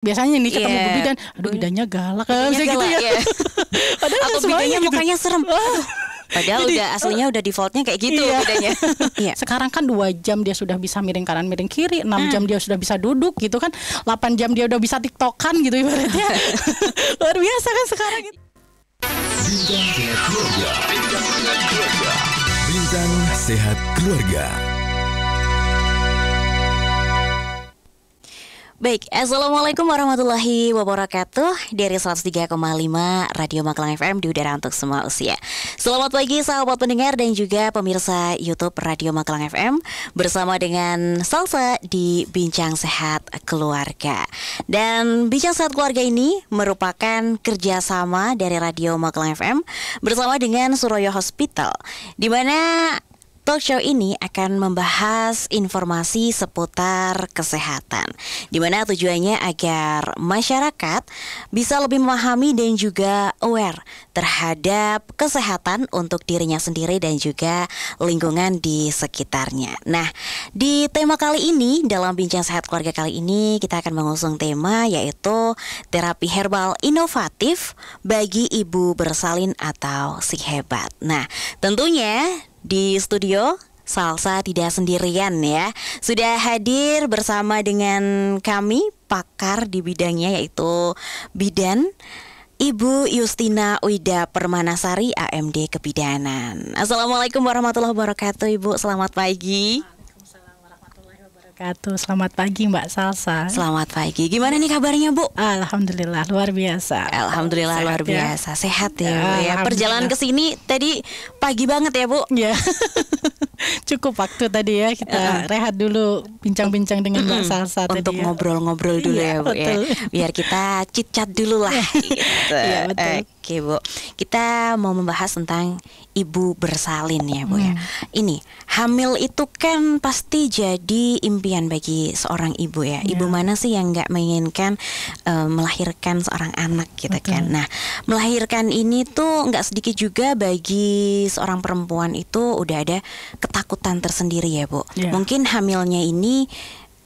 biasanya nih ketemu Iya. Bu Bidan, aduh bidannya galak, Bidannya gitu galak, ya. iya. Padahal Atau semuanya bidannya gitu. mukanya serem. Padahal Jadi, udah aslinya udah defaultnya kayak gitu iya. bedanya. Iya. Sekarang kan 2 jam dia sudah bisa miring kanan miring kiri, 6 jam dia sudah bisa duduk gitu kan, 8 jam dia udah bisa tiktokan gitu ibaratnya. Luar biasa kan sekarang gitu. Bincang Sehat Keluarga. Bincang Sehat Keluarga. Bincang Sehat Keluarga. Baik, Assalamualaikum warahmatullahi wabarakatuh. Dari 103,5 Radio Magelang FM di udara untuk semua usia. Selamat pagi sahabat pendengar dan juga pemirsa YouTube Radio Magelang FM. Bersama dengan Salsa di Bincang Sehat Keluarga. Dan Bincang Sehat Keluarga ini merupakan kerjasama dari Radio Magelang FM bersama dengan Suroyo Hospital, di mana talk show ini akan membahas informasi seputar kesehatan, di mana tujuannya agar masyarakat bisa lebih memahami dan juga aware terhadap kesehatan untuk dirinya sendiri dan juga lingkungan di sekitarnya. Nah, di tema kali ini, dalam Bincang Sehat Keluarga kali ini, kita akan mengusung tema yaitu terapi herbal inovatif bagi ibu bersalin atau si hebat. Nah, tentunya di studio Salsa tidak sendirian ya. Sudah hadir bersama dengan kami pakar di bidangnya yaitu bidan Ibu Yustina Wida Permanasari AMD Kebidanan. Assalamualaikum warahmatullahi wabarakatuh Ibu, selamat pagi. Selamat pagi Mbak Salsa. Selamat pagi. Gimana nih kabarnya Bu? Alhamdulillah luar biasa. Alhamdulillah Sehat, luar ya? biasa. Sehat ya, Bu, Ya, ya. alhamdulillah. Perjalanan ke sini tadi pagi banget ya Bu. Ya. Cukup waktu tadi ya, kita rehat dulu, bincang-bincang dengan Mbak Salsa tadi Untuk ya. ngobrol-ngobrol dulu ya Iya, Bu ya. betul. Biar kita chit-chat dulu lah gitu. Iya, betul. Oke Bu, kita mau membahas tentang ibu bersalin ya Bu ya. Ini hamil itu kan pasti jadi impian bagi seorang ibu ya. Ibu mana sih yang nggak menginginkan melahirkan seorang anak gitu kan. Nah, melahirkan ini tuh nggak sedikit juga bagi seorang perempuan itu udah ada ketakutan tersendiri ya Bu. Iya. Mungkin hamilnya ini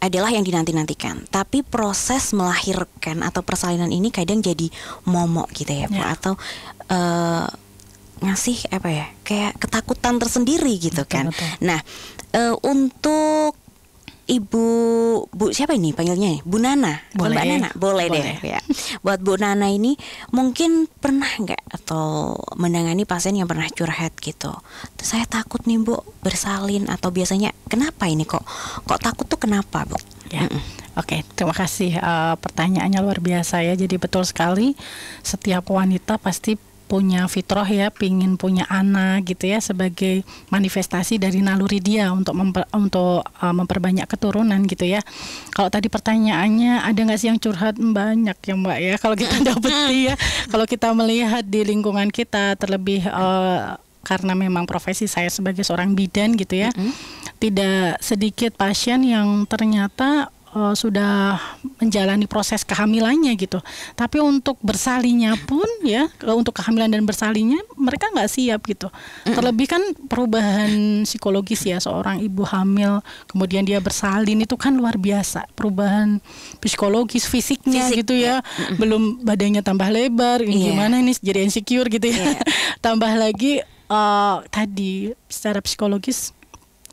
adalah yang dinanti-nantikan, tapi proses melahirkan atau persalinan ini kadang jadi momok gitu ya Bu, atau ngasih apa ya, kayak ketakutan tersendiri gitu kan. Betul. Nah, untuk Ibu Bu siapa ini panggilnya? Bu Nana, Boleh. Mbak Nana, boleh Boleh. deh ya. Buat Bu Nana ini mungkin pernah nggak atau menangani pasien yang pernah curhat gitu. Saya takut nih Bu bersalin, atau biasanya kenapa ini kok takut tuh kenapa Bu? Ya. Oke, terima kasih, pertanyaannya luar biasa ya. Jadi betul sekali, setiap wanita pasti punya fitrah ya, pingin punya anak gitu ya, sebagai manifestasi dari naluri dia untuk memperbanyak keturunan gitu ya. Kalau tadi pertanyaannya ada nggak sih yang curhat? Banyak ya Mbak ya, kalau kita dapeti ya, kalau kita melihat di lingkungan kita, terlebih karena memang profesi saya sebagai seorang bidan gitu ya, tidak sedikit pasien yang ternyata sudah menjalani proses kehamilannya gitu, tapi untuk bersalinnya pun ya, untuk kehamilan dan bersalinnya mereka nggak siap gitu. Terlebih kan perubahan psikologis ya, seorang ibu hamil kemudian dia bersalin itu kan luar biasa, perubahan psikologis fisiknya gitu ya. Belum badannya tambah lebar, ini gimana nih, jadi insecure gitu ya. Tambah lagi tadi secara psikologis,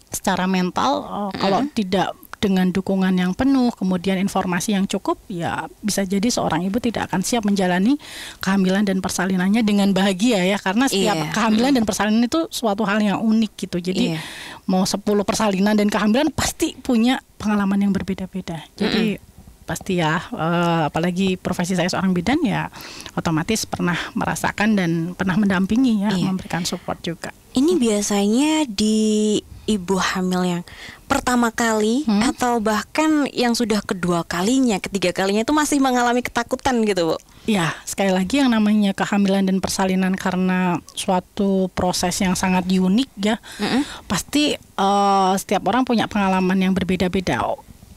secara mental, kalau tidak dengan dukungan yang penuh, kemudian informasi yang cukup, ya bisa jadi seorang ibu tidak akan siap menjalani kehamilan dan persalinannya dengan bahagia ya, karena setiap kehamilan dan persalinan itu suatu hal yang unik gitu. Jadi mau 10 persalinan dan kehamilan pasti punya pengalaman yang berbeda-beda. Jadi pasti ya, apalagi profesi saya seorang bidan ya, otomatis pernah merasakan dan pernah mendampingi ya, memberikan support juga. Ini biasanya di ibu hamil yang pertama kali atau bahkan yang sudah kedua kalinya, ketiga kalinya itu masih mengalami ketakutan gitu Bu? Ya, sekali lagi yang namanya kehamilan dan persalinan karena suatu proses yang sangat unik ya, pasti setiap orang punya pengalaman yang berbeda-beda.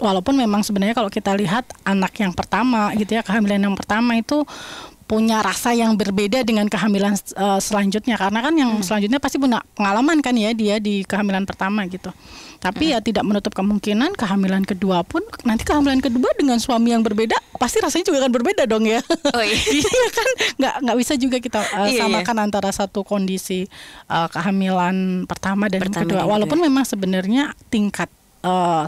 Walaupun memang sebenarnya kalau kita lihat anak yang pertama gitu ya, kehamilan yang pertama itu punya rasa yang berbeda dengan kehamilan selanjutnya, karena kan yang selanjutnya pasti punya pengalaman kan ya dia di kehamilan pertama gitu. Tapi ya tidak menutup kemungkinan kehamilan kedua pun nanti kehamilan kedua dengan suami yang berbeda pasti rasanya juga akan berbeda dong ya. Oh iya. Iya kan nggak bisa juga kita samakan antara satu kondisi kehamilan pertama dan kedua. Walaupun memang sebenarnya tingkat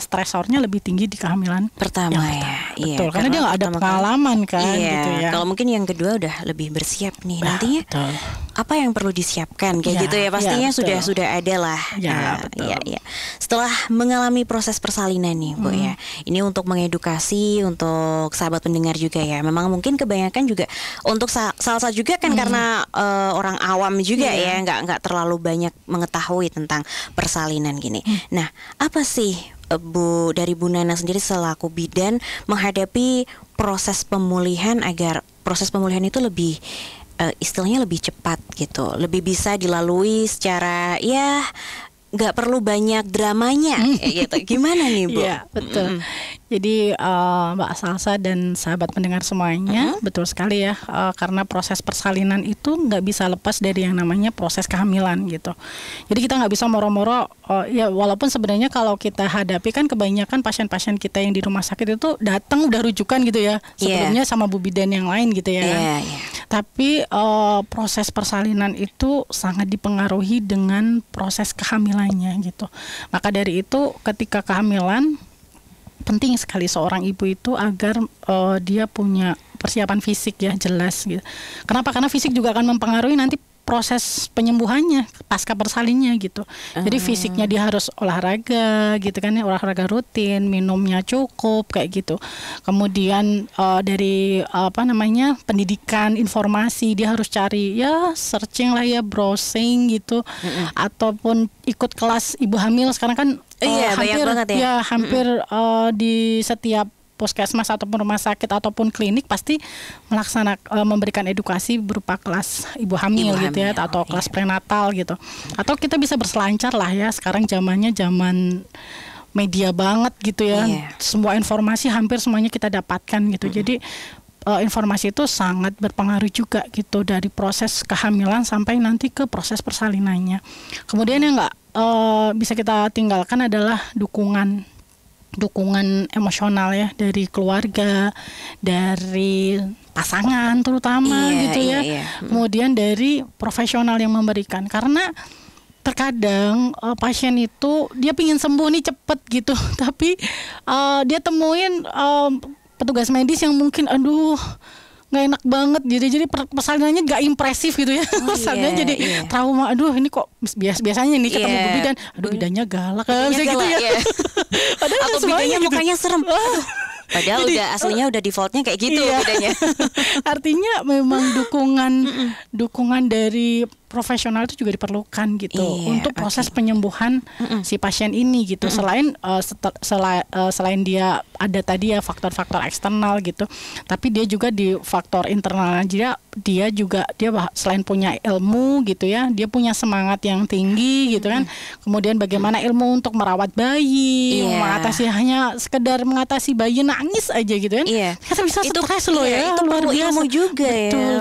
stresornya lebih tinggi di kehamilan pertama ya. Betul, karena dia nggak ada pengalaman kan gitu ya. Kalau mungkin yang kedua udah lebih bersiap nih nantinya. Apa yang perlu disiapkan kayak gitu ya, pastinya sudah ada lah. Ya, betul. Ya. Setelah mengalami proses persalinan nih Bu ya, ini untuk mengedukasi untuk sahabat pendengar juga ya. Memang mungkin kebanyakan juga untuk salsa juga kan karena orang awam juga ya, nggak terlalu banyak mengetahui tentang persalinan gini. Nah, apa sih dari Bu Nana sendiri selaku bidan menghadapi proses pemulihan agar proses pemulihan itu lebih istilahnya lebih cepat gitu, lebih bisa dilalui secara ya nggak perlu banyak dramanya gitu. Gimana nih Bu? Iya betul. Jadi Mbak Salsa dan sahabat pendengar semuanya, betul sekali ya, karena proses persalinan itu nggak bisa lepas dari yang namanya proses kehamilan gitu. Jadi kita nggak bisa moro-moro, ya walaupun sebenarnya kalau kita hadapi kan kebanyakan pasien-pasien kita yang di rumah sakit itu datang udah rujukan gitu ya, sebelumnya sama bu bidan yang lain gitu ya. Tapi proses persalinan itu sangat dipengaruhi dengan proses kehamilannya gitu. Maka dari itu ketika kehamilan penting sekali seorang ibu itu agar dia punya persiapan fisik ya jelas gitu. Kenapa? Karena fisik juga akan mempengaruhi nanti proses penyembuhannya pasca persalinnya gitu. Jadi fisiknya dia harus olahraga gitu kan ya, olahraga rutin, minumnya cukup kayak gitu. Kemudian dari pendidikan, informasi dia harus cari ya searching lah ya, browsing gitu, ataupun ikut kelas ibu hamil sekarang kan hampir di setiap puskesmas ataupun rumah sakit ataupun klinik pasti memberikan edukasi berupa kelas ibu hamil gitu ya, atau kelas prenatal gitu. Atau kita bisa berselancar lah ya, sekarang zamannya zaman media banget gitu ya. Semua informasi hampir semuanya kita dapatkan gitu. Jadi informasi itu sangat berpengaruh juga gitu dari proses kehamilan sampai nanti ke proses persalinannya. Kemudian yang nggak bisa kita tinggalkan adalah dukungan emosional ya, dari keluarga, dari pasangan terutama gitu ya. Kemudian dari profesional yang memberikan, karena terkadang pasien itu dia pingin sembuh nih cepet gitu, tapi dia temuin petugas medis yang mungkin nggak enak banget gitu, jadi persalinannya nggak impresif gitu ya. Persalinannya jadi trauma, ini kok biasanya nih ketemu bu bidan, bidannya galak gitu ya. Padahal atau bidannya mukanya serem. Padahal aslinya udah defaultnya kayak gitu bidannya. Artinya memang dukungan dari profesional itu juga diperlukan gitu untuk proses penyembuhan si pasien ini gitu. Selain dia ada tadi ya faktor-faktor eksternal gitu, tapi dia juga di faktor internal aja dia selain punya ilmu gitu ya, dia punya semangat yang tinggi gitu kan. Kemudian bagaimana ilmu untuk merawat bayi, hanya sekedar mengatasi bayi nangis aja gitu kan. Kita bisa stres loh ya, itu luar biasa ilmu juga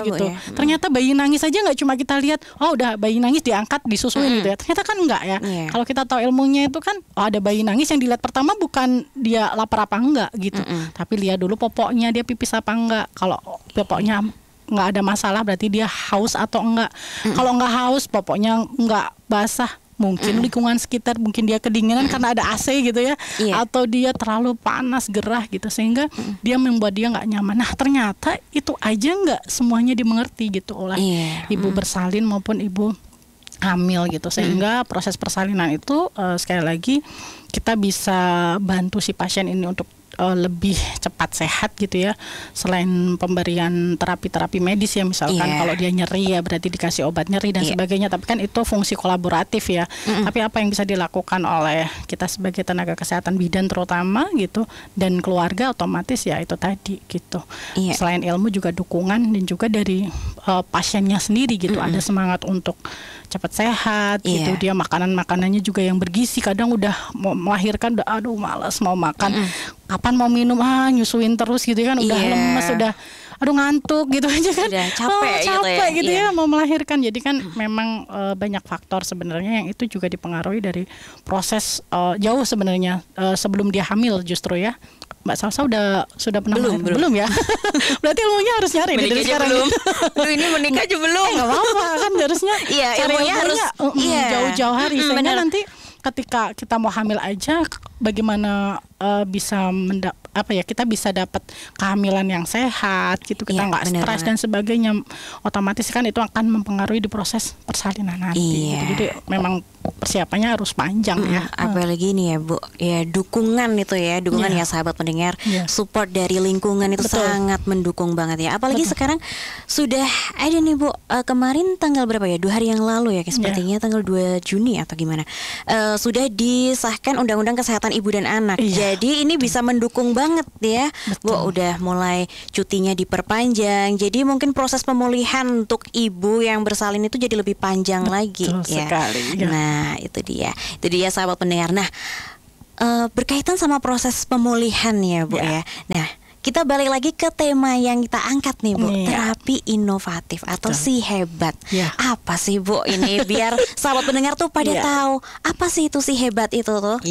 gitu. Ternyata bayi nangis aja nggak cuma kita lihat, udah bayi nangis diangkat disusuin gitu ya. Ternyata kan enggak ya. Kalau kita tahu ilmunya itu kan, ada bayi nangis yang dilihat pertama bukan dia lapar apa enggak gitu, tapi lihat dulu popoknya dia pipis apa enggak. Kalau popoknya nggak ada masalah berarti dia haus atau enggak. Kalau enggak haus, popoknya enggak basah, mungkin lingkungan sekitar, mungkin dia kedinginan karena ada AC gitu ya, atau dia terlalu panas gerah gitu sehingga dia membuat dia nggak nyaman. Nah ternyata itu aja nggak semuanya dimengerti gitu oleh ibu bersalin maupun ibu hamil gitu, sehingga proses persalinan itu sekali lagi kita bisa bantu si pasien ini untuk lebih cepat sehat gitu ya. Selain pemberian terapi medis ya, misalkan kalau dia nyeri ya berarti dikasih obat nyeri dan sebagainya, tapi kan itu fungsi kolaboratif ya. Tapi apa yang bisa dilakukan oleh kita sebagai tenaga kesehatan bidan terutama gitu, dan keluarga otomatis ya itu tadi gitu. Selain ilmu juga dukungan dan juga dari pasiennya sendiri gitu, ada semangat untuk cepat sehat gitu. Dia makanannya juga yang bergizi. Kadang udah mau melahirkan udah malas mau makan, kapan mau minum, nyusuin terus gitu kan, udah lemes, udah aduh ngantuk gitu aja kan, udah capek gitu ya mau melahirkan. Jadi kan memang banyak faktor sebenarnya yang itu juga dipengaruhi dari proses jauh sebenarnya sebelum dia hamil justru ya. Mbak Salsa sudah pernah belum ya? Berarti ilmunya harus nyari dari sekarang. Belum. Aduh, ini menikah aja belum. Nggak apa-apa kan harusnya. Iya, ilmunya harus jauh-jauh hari. Sehingga nanti ketika kita mau hamil aja, bagaimana bisa kita bisa dapat kehamilan yang sehat gitu, kita nggak stres dan sebagainya. Otomatis kan itu akan mempengaruhi di proses persalinan nanti gitu. Jadi memang persiapannya harus panjang ya. Apalagi nih ya Bu, ya dukungan itu ya, dukungan ya sahabat pendengar, support dari lingkungan itu sangat mendukung banget ya. Apalagi sekarang sudah ada nih Bu, kemarin tanggal berapa ya, 2 hari yang lalu ya, sepertinya tanggal 2 Juni atau gimana, sudah disahkan Undang-Undang Kesehatan Ibu dan Anak. Jadi ini bisa mendukung banget ya. Bu, udah mulai cutinya diperpanjang. Jadi mungkin proses pemulihan untuk ibu yang bersalin itu jadi lebih panjang lagi ya. Nah, itu dia sahabat pendengar. Nah, berkaitan sama proses pemulihan ya Bu ya. Nah, kita balik lagi ke tema yang kita angkat nih Bu, terapi inovatif atau si hebat. Apa sih Bu ini, biar sahabat pendengar tuh pada tahu apa sih itu si hebat itu tuh.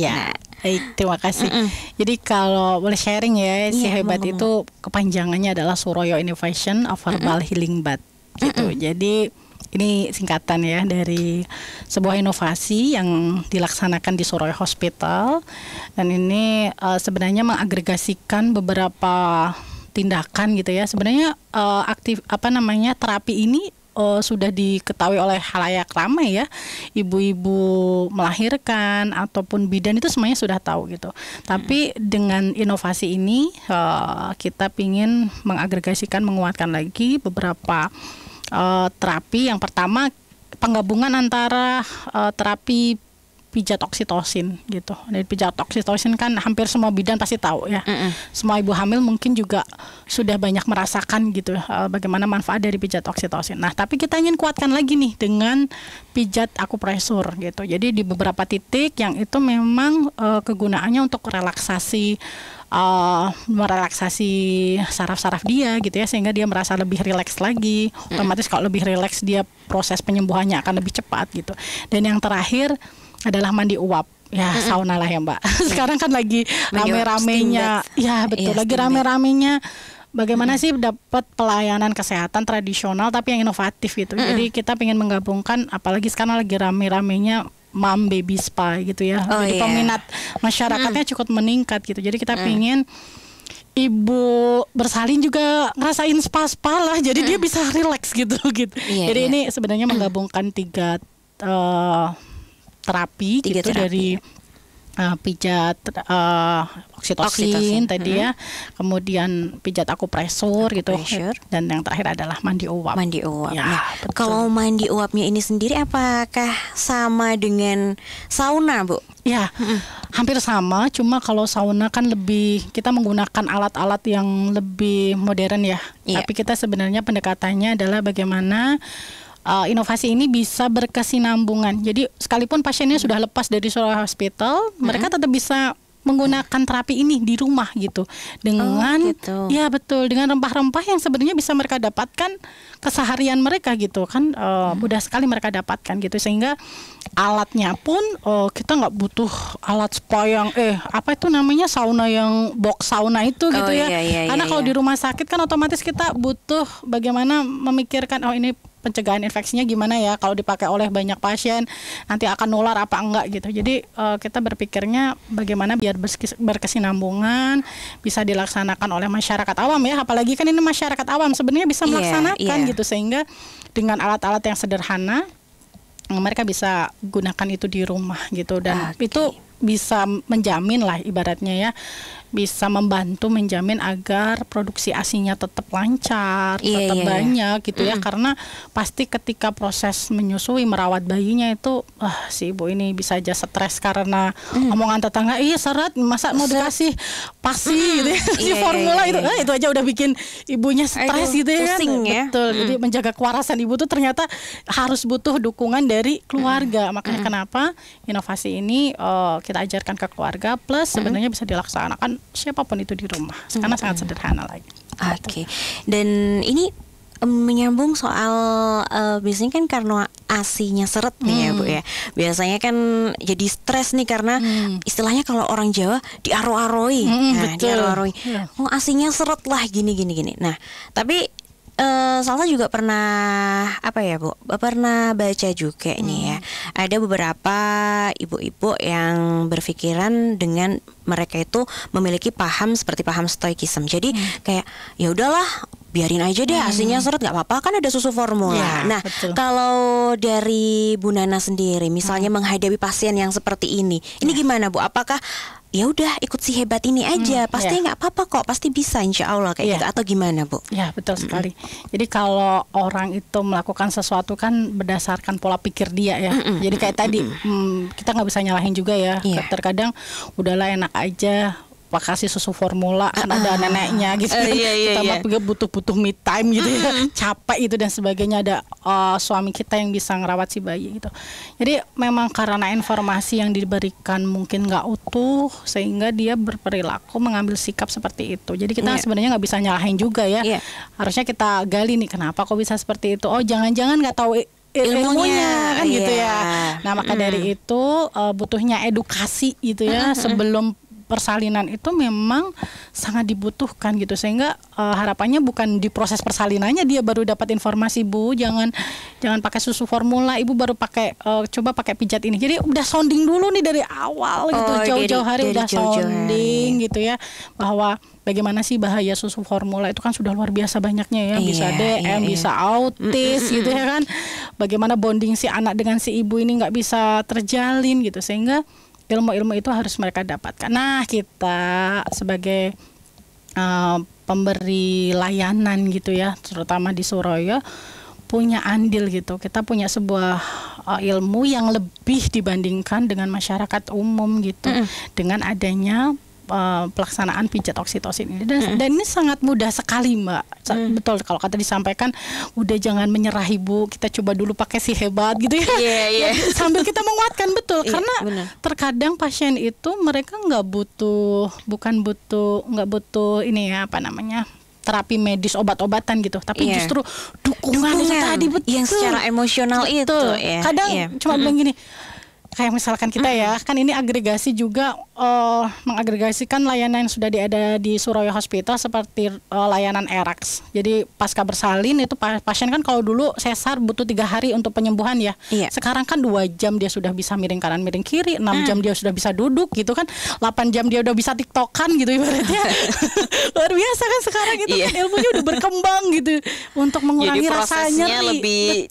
Terima kasih. Jadi kalau boleh sharing ya, si hebat itu kepanjangannya adalah Suroyo Innovation of Herbal Healing Bath gitu. Jadi ini singkatan ya dari sebuah inovasi yang dilaksanakan di Suroyo Hospital, dan ini sebenarnya mengagregasikan beberapa tindakan gitu ya. Sebenarnya terapi ini sudah diketahui oleh khalayak ramai ya, ibu-ibu melahirkan ataupun bidan itu semuanya sudah tahu gitu. Tapi dengan inovasi ini kita ingin mengagregasikan, menguatkan lagi beberapa terapi. Yang pertama penggabungan antara terapi pijat oksitosin gitu. Dari pijat oksitosin kan hampir semua bidan pasti tahu ya. Semua ibu hamil mungkin juga sudah banyak merasakan gitu bagaimana manfaat dari pijat oksitosin. Nah, tapi kita ingin kuatkan lagi nih dengan pijat akupresur gitu. Jadi di beberapa titik yang itu memang kegunaannya untuk relaksasi merelaksasi saraf-saraf dia gitu ya, sehingga dia merasa lebih rileks lagi. Otomatis kalau lebih rileks, dia proses penyembuhannya akan lebih cepat gitu. Dan yang terakhir adalah mandi uap ya, sauna lah ya Mbak. Sekarang kan lagi rame-ramenya lagi rame-ramenya bagaimana sih dapat pelayanan kesehatan tradisional tapi yang inovatif gitu. Jadi kita pengen menggabungkan, apalagi sekarang lagi rame-ramenya mom baby spa gitu ya. Jadi peminat masyarakatnya cukup meningkat gitu. Jadi kita pengen ibu bersalin juga ngerasain spa lah. Jadi dia bisa relax gitu. Jadi ini sebenarnya menggabungkan 3 terapi gitu, dari pijat oksitosin tadi ya, kemudian pijat akupresur gitu, dan yang terakhir adalah mandi uap. Nah, kalau mandi uapnya ini sendiri apakah sama dengan sauna Bu? Ya, hampir sama, cuma kalau sauna kan lebih, kita menggunakan alat-alat yang lebih modern ya. Tapi kita sebenarnya pendekatannya adalah bagaimana inovasi ini bisa berkesinambungan. Jadi sekalipun pasiennya sudah lepas dari Suroyo Hospital, mereka tetap bisa menggunakan terapi ini di rumah gitu, dengan ya betul, dengan rempah-rempah yang sebenarnya bisa mereka dapatkan keseharian mereka gitu kan, mudah sekali mereka dapatkan gitu, sehingga alatnya pun kita nggak butuh alat spa yang apa itu namanya, sauna yang box sauna itu gitu karena kalau di rumah sakit kan otomatis kita butuh bagaimana memikirkan ini pencegahan infeksinya gimana ya, kalau dipakai oleh banyak pasien nanti akan nular apa enggak gitu. Jadi kita berpikirnya bagaimana biar berkesinambungan, bisa dilaksanakan oleh masyarakat awam ya, apalagi kan ini masyarakat awam sebenarnya bisa melaksanakan gitu, sehingga dengan alat-alat yang sederhana mereka bisa gunakan itu di rumah gitu, dan itu bisa menjamin lah ibaratnya ya, bisa membantu menjamin agar produksi ASI-nya tetap lancar, tetap banyak gitu ya, karena pasti ketika proses menyusui, merawat bayinya itu si ibu ini bisa aja stres karena omongan tetangga, seret, masa mau dikasih pasi gitu ya, si formula itu aja udah bikin ibunya stres gitu ya, pusing ya. Betul. Jadi menjaga kewarasan ibu tuh ternyata harus butuh dukungan dari keluarga. Makanya kenapa inovasi ini kita ajarkan ke keluarga, plus sebenarnya bisa dilaksanakan siapapun itu di rumah, karena sangat sederhana lagi. Oke. Dan ini menyambung soal biasanya kan karena ASINya seret nih ya Bu ya. Biasanya kan jadi stres nih karena istilahnya kalau orang Jawa diaro-aroi. Betul. Diaro-aroi. Oh, ASINya seret lah gini. Nah, tapi Salsa juga pernah Bu? Pernah baca juga nih ya. Ada beberapa ibu-ibu yang berpikiran dengan mereka itu memiliki paham seperti paham stoikism. Jadi kayak ya udahlah, biarin aja deh ASINya seret, nggak apa-apa kan ada susu formula. Ya, nah, betul. kalau dari Bu Nana sendiri, misalnya menghadapi pasien yang seperti ini gimana Bu? Apakah ya udah ikut si hebat ini aja, pasti nggak apa-apa kok, pasti bisa insya Allah kayak gitu, atau gimana Bu? Ya betul sekali. Jadi kalau orang itu melakukan sesuatu kan berdasarkan pola pikir dia ya. Jadi kayak tadi kita nggak bisa nyalahin juga ya. Terkadang udahlah enak aja, kasih susu formula kan ada neneknya gitu kan. Kita mah butuh me time gitu ya, capek itu dan sebagainya, ada suami kita yang bisa ngerawat si bayi gitu. Jadi memang karena informasi yang diberikan mungkin nggak utuh sehingga dia berperilaku mengambil sikap seperti itu. Jadi kita sebenarnya nggak bisa nyalahin juga ya. Harusnya kita gali nih kenapa kok bisa seperti itu. Oh jangan-jangan nggak tahu ilmunya kan gitu ya. Nah maka dari itu butuhnya edukasi gitu ya sebelum persalinan itu memang sangat dibutuhkan gitu, sehingga harapannya bukan di proses persalinannya dia baru dapat informasi, Bu jangan pakai susu formula, Ibu baru coba pakai pijat ini. Jadi udah sounding dulu nih dari awal gitu, jauh-jauh hari udah sounding gitu ya, bahwa bagaimana sih bahaya susu formula itu kan sudah luar biasa banyaknya ya, bisa DM, bisa autis gitu ya kan, bagaimana bonding si anak dengan si ibu ini nggak bisa terjalin gitu, sehingga ilmu-ilmu itu harus mereka dapatkan. Nah kita sebagai pemberi layanan gitu ya, terutama di Suroyo punya andil gitu. Kita punya sebuah ilmu yang lebih dibandingkan dengan masyarakat umum gitu, dengan adanya pelaksanaan pijat oksitosin ini dan ini sangat mudah sekali Mbak. Betul kalau kata disampaikan, udah jangan menyerah Ibu, kita coba dulu pakai si hebat gitu ya. Sambil kita menguatkan karena terkadang pasien itu mereka nggak butuh ini ya terapi medis obat-obatan gitu, tapi justru dukungan itu tadi yang secara emosional itu ya. Kadang cuma bilang gini, kayak misalkan kita ya, kan ini agregasi juga mengagregasikan layanan yang sudah ada di Suroyo Hospital seperti layanan ERAX. Jadi pasca bersalin itu pasien kan kalau dulu sesar butuh 3 hari untuk penyembuhan ya. Sekarang kan 2 jam dia sudah bisa miring kanan miring kiri, 6 jam dia sudah bisa duduk gitu kan, 8 jam dia udah bisa tiktokan gitu ibaratnya. Luar biasa kan sekarang gitu kan, ilmunya udah berkembang gitu untuk mengurangi rasa nyeri.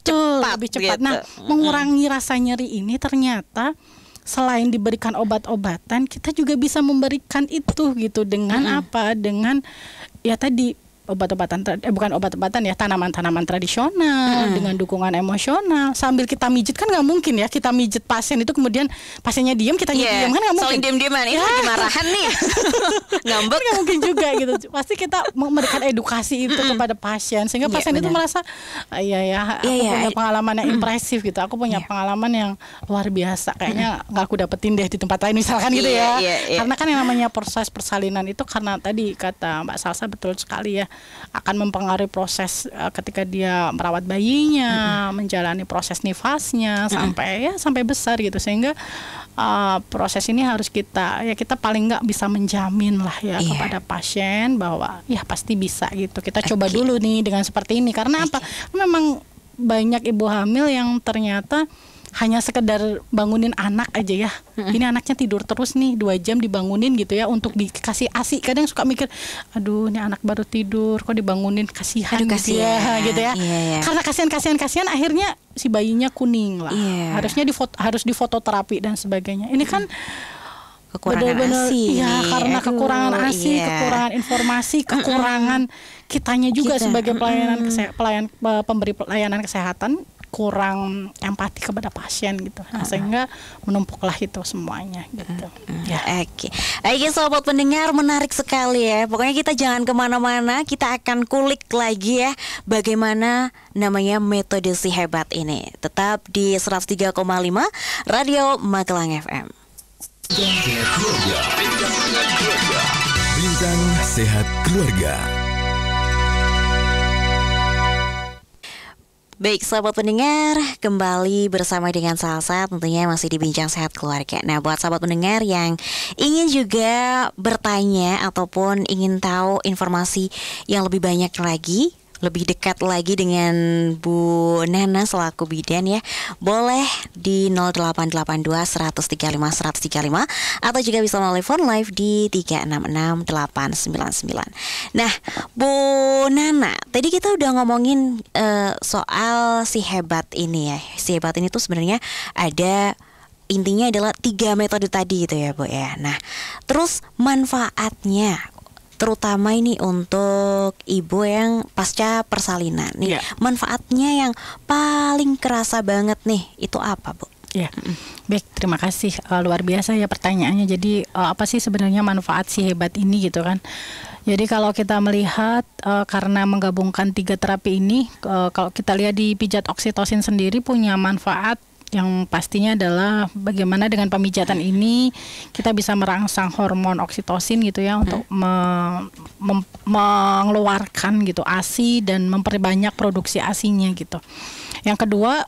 Lebih cepat. Gitu. Nah, mengurangi rasa nyeri ini ternyata selain diberikan obat-obatan, kita juga bisa memberikan itu gitu dengan apa? Dengan ya tadi obat-obatan bukan obat-obatan ya, tanaman-tanaman tradisional dengan dukungan emosional. Sambil kita mijit kan nggak mungkin ya kita mijit pasien itu kemudian pasiennya diam, kita diam kan nggak mungkin. Saling diam-diaman ini lagi marahan nih. Ngambek nggak mungkin juga gitu. Pasti kita memberikan edukasi itu kepada pasien sehingga pasien itu merasa aku punya pengalaman yang impresif gitu. Aku punya pengalaman yang luar biasa. Kayaknya nggak aku dapetin deh di tempat lain misalkan gitu ya. Karena kan yang namanya proses persalinan itu karena tadi kata Mbak Salsa betul sekali ya, akan mempengaruhi proses ketika dia merawat bayinya, menjalani proses nifasnya sampai besar gitu, sehingga proses ini harus kita paling nggak bisa menjamin lah ya kepada pasien bahwa ya pasti bisa gitu. Kita coba dulu nih dengan seperti ini karena apa? Memang banyak ibu hamil yang ternyata hanya sekedar bangunin anak aja ya. Ini anaknya tidur terus nih 2 jam dibangunin gitu ya untuk dikasih ASI. Kadang suka mikir, aduh ini anak baru tidur kok dibangunin, kasihan gitu ya gitu ya. Karena kasihan akhirnya si bayinya kuning lah. Harusnya harus difototerapi dan sebagainya. Ini kan kekurangan ASI. Iya, karena kekurangan ASI, kekurangan informasi, kekurangan kitanya juga sebagai pemberi pelayanan kesehatan kurang empati kepada pasien gitu. Nah, sehingga menumpuklah itu semuanya gitu. Oke, sobat pendengar, menarik sekali ya. Pokoknya kita jangan kemana-mana, kita akan kulik lagi ya bagaimana namanya metode si hebat ini. Tetap di 103,5 Radio Magelang FM. Bincang Sehat Keluarga. Baik, sahabat pendengar, kembali bersama dengan Salsa, tentunya masih di Bincang Sehat Keluarga. Nah, buat sahabat pendengar yang ingin juga bertanya ataupun ingin tahu informasi yang lebih banyak lagi, lebih dekat lagi dengan Bu Nana selaku bidan ya, boleh di 0882 135 135 atau juga bisa melalui phone live di 366 899. Nah, Bu Nana, tadi kita udah ngomongin soal si hebat ini ya. Si hebat ini tuh sebenarnya ada, intinya adalah 3 metode tadi gitu ya Bu ya. Nah, terus manfaatnya terutama ini untuk ibu yang pasca persalinan nih, manfaatnya yang paling kerasa banget nih itu apa Bu? Ya, baik, terima kasih, luar biasa ya pertanyaannya. Jadi apa sih sebenarnya manfaat si hebat ini gitu kan? Jadi kalau kita melihat karena menggabungkan 3 terapi ini, kalau kita lihat di pijat oksitosin sendiri punya manfaat yang pastinya adalah bagaimana dengan pemijatan ini kita bisa merangsang hormon oksitosin gitu ya untuk mengeluarkan gitu ASI dan memperbanyak produksi ASInya gitu. Yang kedua,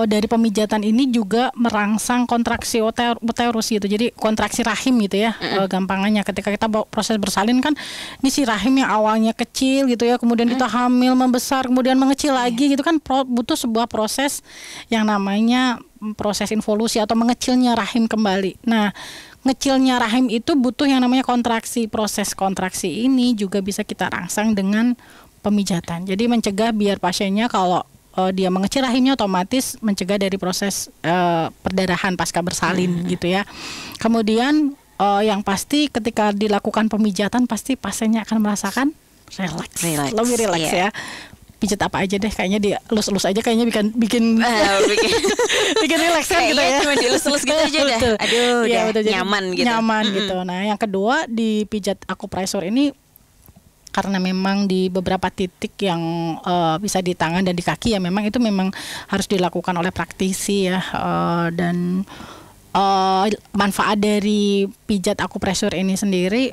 dari pemijatan ini juga merangsang kontraksi uterus gitu. Jadi kontraksi rahim gitu ya. Gampangannya ketika kita proses bersalin kan, ini si rahim yang awalnya kecil gitu ya, kemudian kita hamil, membesar, kemudian mengecil lagi gitu kan, butuh sebuah proses yang namanya proses involusi atau mengecilnya rahim kembali. Nah, ngecilnya rahim itu butuh yang namanya kontraksi. Proses kontraksi ini juga bisa kita rangsang dengan pemijatan. Jadi mencegah biar pasiennya kalau dia mengecil rahimnya otomatis mencegah dari proses perdarahan pasca bersalin gitu ya. Kemudian yang pasti ketika dilakukan pemijatan pasti pasiennya akan merasakan relax. Lebih relax ya. Pijat apa aja deh, kayaknya dielus-elus aja kayaknya bikin bikin relax kan gitu ya. Cuma dielus-elus gitu aja dah. Aduh, ya, udah betul, nyaman gitu. Nyaman gitu. Nah, yang kedua di pijat akupresur ini karena memang di beberapa titik yang bisa di tangan dan di kaki ya memang itu memang harus dilakukan oleh praktisi ya, dan manfaat dari pijat akupresur ini sendiri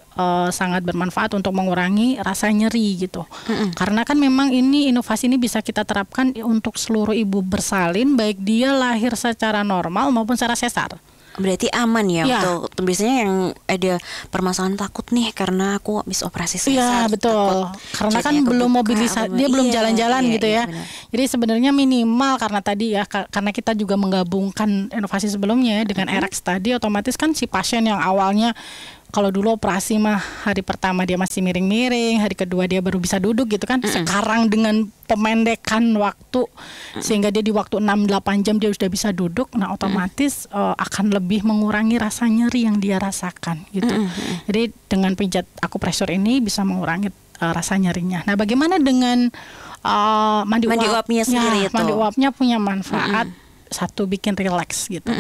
sangat bermanfaat untuk mengurangi rasa nyeri gitu. Karena kan memang ini inovasi ini bisa kita terapkan untuk seluruh ibu bersalin baik dia lahir secara normal maupun secara sesar. Berarti aman ya, untuk biasanya yang ada permasalahan takut nih karena aku habis operasi sesar. Iya betul. Karena kan belum mobilisasi, dia belum jalan-jalan gitu ya. Benar. Jadi sebenarnya minimal karena tadi ya, karena kita juga menggabungkan inovasi sebelumnya ya, dengan ERAX tadi, otomatis kan si pasien yang awalnya kalau dulu operasi mah hari pertama dia masih miring-miring, hari kedua dia baru bisa duduk gitu kan. Sekarang dengan pemendekan waktu sehingga dia di waktu 6-8 jam dia sudah bisa duduk. Nah otomatis akan lebih mengurangi rasa nyeri yang dia rasakan gitu. Jadi dengan pijat akupresur ini bisa mengurangi rasa nyerinya. Nah bagaimana dengan mandi uapnya sendiri itu? Mandi uapnya punya manfaat satu, bikin rileks gitu.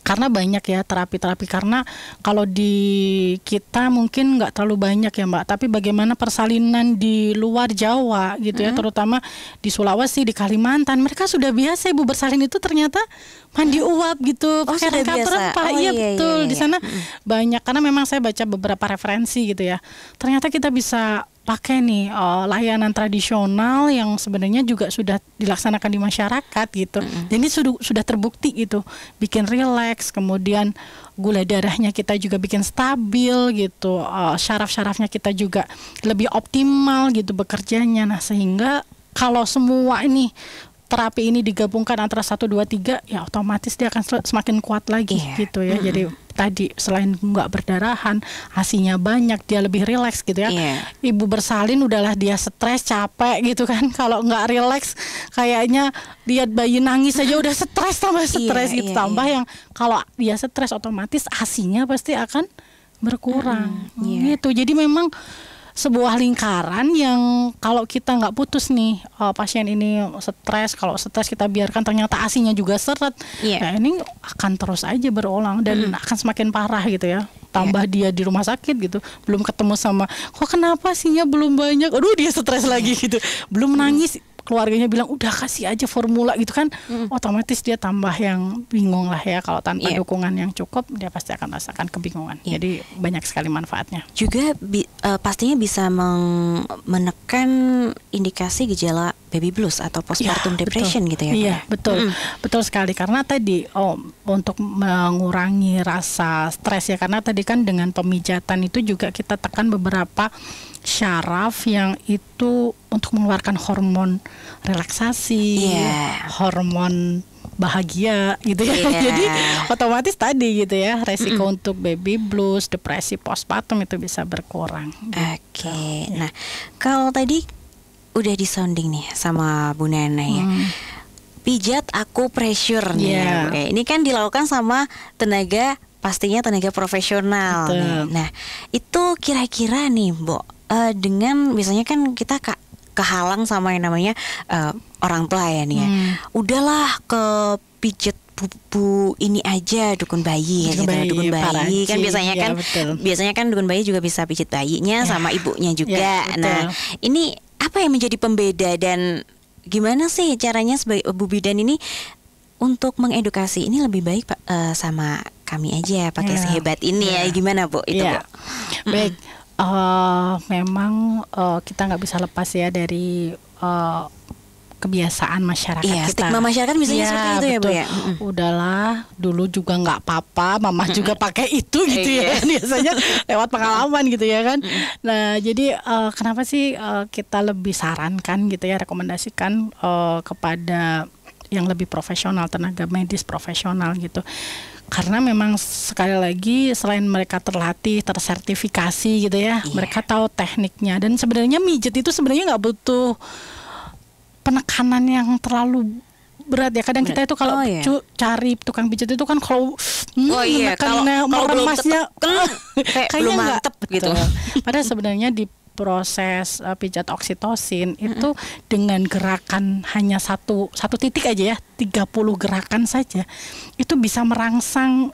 Karena banyak ya terapi-terapi, karena kalau di kita mungkin nggak terlalu banyak ya Mbak, tapi bagaimana persalinan di luar Jawa gitu ya, terutama di Sulawesi, di Kalimantan, mereka sudah biasa ibu bersalin itu ternyata mandi uap gitu, pakai rangkap rempah. Iya betul, di sana banyak, karena memang saya baca beberapa referensi gitu ya, ternyata kita bisa pakai nih layanan tradisional yang sebenarnya juga sudah dilaksanakan di masyarakat gitu. Jadi sudah terbukti gitu, bikin rileks, kemudian gula darahnya kita juga bikin stabil gitu, syaraf-syarafnya kita juga lebih optimal gitu bekerjanya. Nah sehingga kalau semua ini terapi ini digabungkan antara 1, 2, 3 ya otomatis dia akan semakin kuat lagi gitu ya. Jadi tadi selain nggak berdarahan, ASINya banyak, dia lebih rileks gitu ya. Ibu bersalin udahlah dia stres, capek gitu kan. Kalau nggak rileks kayaknya lihat bayi nangis aja udah stres, tambah stres gitu. Tambah yang kalau dia stres otomatis ASINya pasti akan berkurang gitu. Jadi memang sebuah lingkaran yang kalau kita nggak putus nih, pasien ini stres, kalau stres kita biarkan ternyata ASINya juga seret, nah ini akan terus aja berulang dan akan semakin parah gitu ya. Tambah dia di rumah sakit gitu, belum ketemu sama kok kenapa ASINya belum banyak, aduh dia stres lagi gitu, belum nangis, keluarganya bilang udah kasih aja formula gitu kan, otomatis dia tambah yang bingung lah ya. Kalau tanpa dukungan yang cukup, dia pasti akan rasakan kebingungan. Jadi banyak sekali manfaatnya. Juga pastinya bisa menekan indikasi gejala baby blues atau postpartum depression gitu ya. Iya, betul. Betul sekali, karena tadi untuk mengurangi rasa stres ya, karena tadi kan dengan pemijatan itu juga kita tekan beberapa syaraf yang itu untuk mengeluarkan hormon relaksasi, hormon bahagia gitu ya. Jadi otomatis tadi gitu ya, resiko untuk baby blues, depresi postpartum itu bisa berkurang. Oke. Nah, kalau tadi udah disounding nih sama Bu Nana ya. Pijat akupressure nih. Oke, ini kan dilakukan sama pastinya tenaga profesional nih. Nah, itu kira-kira nih, Bo, dengan biasanya kan kita kehalang sama yang namanya orang tua ya nih ya. Udahlah ke pijat bu ini aja, dukun bayi ya, dukun bayi kan biasanya kan dukun bayi juga bisa pijat bayinya sama ibunya juga. Nah, ini apa yang menjadi pembeda dan gimana sih caranya sebagai Bu Bidan ini untuk mengedukasi ini lebih baik Pak sama kami aja pakai sehebat ini ya, gimana Bu itu Bu? Baik. Memang kita nggak bisa lepas ya dari kebiasaan masyarakat kita. Stigma masyarakat misalnya seperti itu ya Bu ya. Udahlah, dulu juga nggak apa-apa, mama juga pakai itu gitu ya. Biasanya lewat pengalaman gitu ya kan. Nah, jadi kenapa sih kita lebih sarankan gitu ya, rekomendasikan kepada yang lebih profesional, tenaga medis profesional gitu. Karena memang sekali lagi selain mereka terlatih, tersertifikasi gitu ya, mereka tahu tekniknya. Dan sebenarnya mijet itu sebenarnya nggak butuh penekanan yang terlalu berat ya. Kadang kita itu kalau cari tukang pijat itu kan kalau meremasnya kayak belum mantep gitu. Padahal sebenarnya di proses pijat oksitosin itu dengan gerakan hanya satu titik aja ya, 30 gerakan saja itu bisa merangsang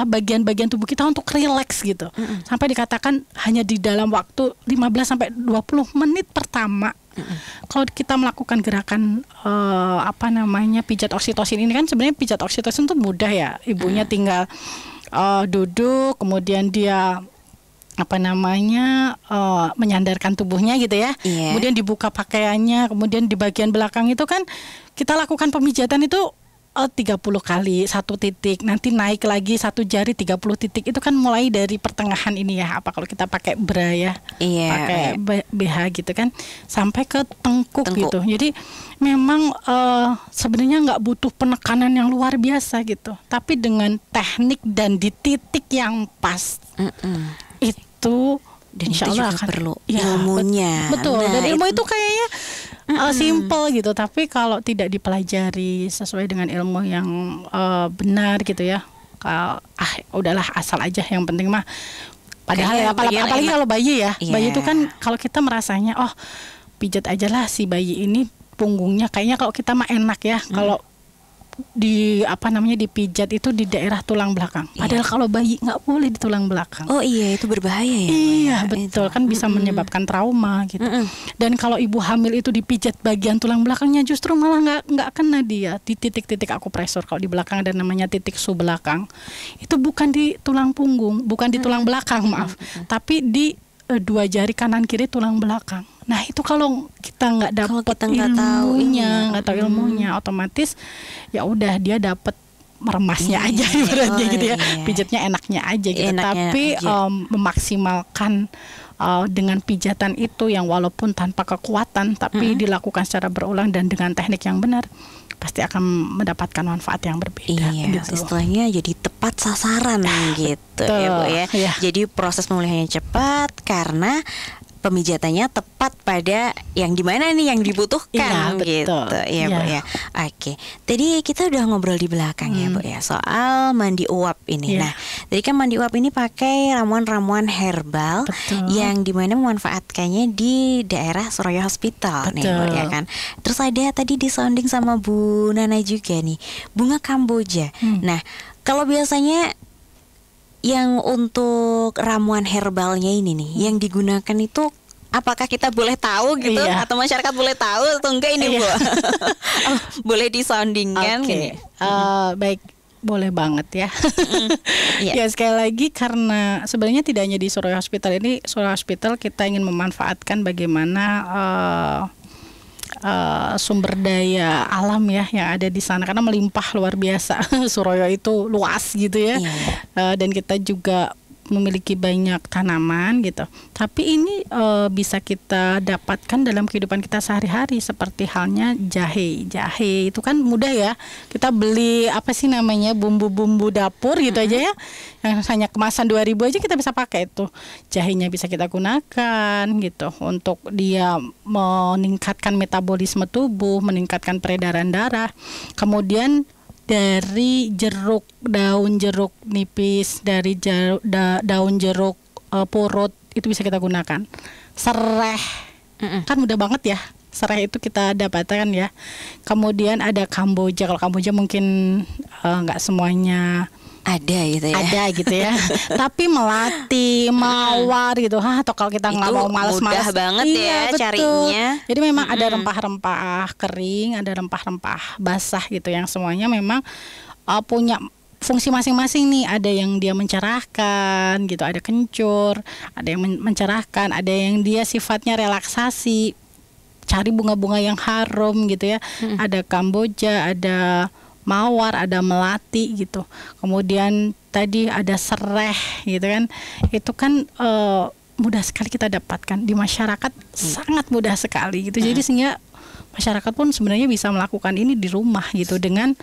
bagian-bagian tubuh kita untuk rileks gitu. Sampai dikatakan hanya di dalam waktu 15 sampai 20 menit pertama kalau kita melakukan gerakan pijat oksitosin ini kan, sebenarnya pijat oksitosin itu mudah ya. Ibunya tinggal duduk, kemudian dia menyandarkan tubuhnya gitu ya. Kemudian dibuka pakaiannya, kemudian di bagian belakang itu kan kita lakukan pemijatan itu 30 kali satu titik, nanti naik lagi satu jari 30 titik. Itu kan mulai dari pertengahan ini ya, kalau kita pakai bra ya, pakai BH gitu kan, sampai ke tengkuk gitu. Jadi memang sebenarnya nggak butuh penekanan yang luar biasa gitu, tapi dengan teknik dan di titik yang pas itu dan insya Allah akan perlu ilmunya. Betul. Dan ilmu itu kayaknya simple gitu, tapi kalau tidak dipelajari sesuai dengan ilmu yang benar gitu ya, udahlah asal aja, yang penting mah. Padahal apalagi kalau bayi ya, bayi itu kan kalau kita merasanya pijat aja lah si bayi ini punggungnya, kayaknya kalau kita mah enak ya kalau dipijat itu di daerah tulang belakang. Padahal kalau bayi nggak boleh di tulang belakang. Oh iya, itu berbahaya ya. Iya betul, kan bisa menyebabkan trauma gitu. Dan kalau ibu hamil itu dipijat bagian tulang belakangnya, justru malah nggak kena dia di titik-titik akupresur. Kalau di belakang ada namanya titik subelakang. Itu bukan di tulang punggung, bukan di tulang belakang tapi di dua jari kanan kiri tulang belakang. Nah itu kalau kita nggak dapat ilmunya, nggak tahu ilmunya, otomatis ya udah dia dapat meremasnya aja ibaratnya gitu ya, pijatnya enaknya aja gitu. Tapi memaksimalkan dengan pijatan itu yang walaupun tanpa kekuatan, tapi dilakukan secara berulang dan dengan teknik yang benar, pasti akan mendapatkan manfaat yang berbeda. Gitu. Istilahnya jadi tepat sasaran gitu ya Bu ya. Jadi proses pemulihannya cepat karena pemijatannya tepat pada yang dimana nih yang dibutuhkan gitu ya Bu ya. Oke, tadi kita udah ngobrol di belakang ya Bu ya soal mandi uap ini. Nah, tadi kan mandi uap ini pakai ramuan-ramuan herbal yang dimana memanfaatkannya di daerah Suraya Hospital nih Bu ya kan. Terus ada tadi disounding sama Bu Nana juga nih, bunga Kamboja. Nah, kalau biasanya yang untuk ramuan herbalnya ini nih yang digunakan itu apakah kita boleh tahu gitu atau masyarakat boleh tahu atau enggak ini Bu? Boleh disoundingkan Oke. Baik, boleh banget ya. Ya sekali lagi karena sebenarnya tidak hanya di Surabaya Hospital ini, Surabaya Hospital kita ingin memanfaatkan bagaimana sumber daya alam ya yang ada di sana karena melimpah luar biasa. Surabaya itu luas gitu ya. Dan kita juga memiliki banyak tanaman gitu. Tapi ini bisa kita dapatkan dalam kehidupan kita sehari-hari seperti halnya jahe. Jahe itu kan mudah ya. Kita beli apa sih namanya bumbu-bumbu dapur gitu aja ya. Yang hanya kemasan 2.000 aja kita bisa pakai itu. Jahenya bisa kita gunakan gitu untuk dia meningkatkan metabolisme tubuh, meningkatkan peredaran darah. Kemudian dari daun jeruk nipis, dari daun jeruk purut itu bisa kita gunakan. Sereh, kan mudah banget ya. Sereh itu kita dapatkan ya. Kemudian ada kamboja. Kalau kamboja mungkin nggak semuanya ada gitu ya. Ada gitu ya. Tapi melati, mawar gitu. Atau kalau kita nggak mau malas-malas, mudah banget ya betul. carinya. Jadi memang ada rempah-rempah kering, ada rempah-rempah basah gitu yang semuanya memang punya fungsi masing-masing nih. Ada yang dia mencerahkan gitu, ada kencur, ada yang mencerahkan, ada yang dia sifatnya relaksasi. Cari bunga-bunga yang harum gitu ya. Ada kamboja, ada mawar, ada melati gitu. Kemudian tadi ada sereh gitu kan. Itu kan mudah sekali kita dapatkan di masyarakat, sangat mudah sekali gitu. Jadi sehingga masyarakat pun sebenarnya bisa melakukan ini di rumah gitu dengan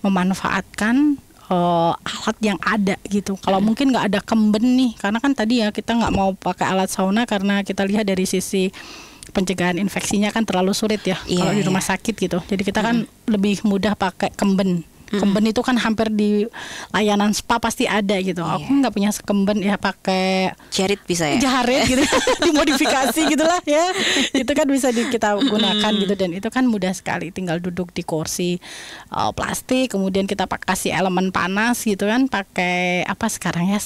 memanfaatkan alat yang ada gitu. Kalau mungkin nggak ada kemben nih, karena kan tadi ya kita nggak mau pakai alat sauna karena kita lihat dari sisi pencegahan infeksinya kan terlalu sulit ya kalau di rumah sakit gitu. Jadi kita kan lebih mudah pakai kemben. Kemben itu kan hampir di layanan spa pasti ada gitu. Aku nggak punya kemben ya pakai jarit bisa ya. Jarit gitu, dimodifikasi gitulah ya. Itu kan bisa kita gunakan gitu dan itu kan mudah sekali. Tinggal duduk di kursi plastik, kemudian kita kasih elemen panas gitu kan. Pakai apa sekarang ya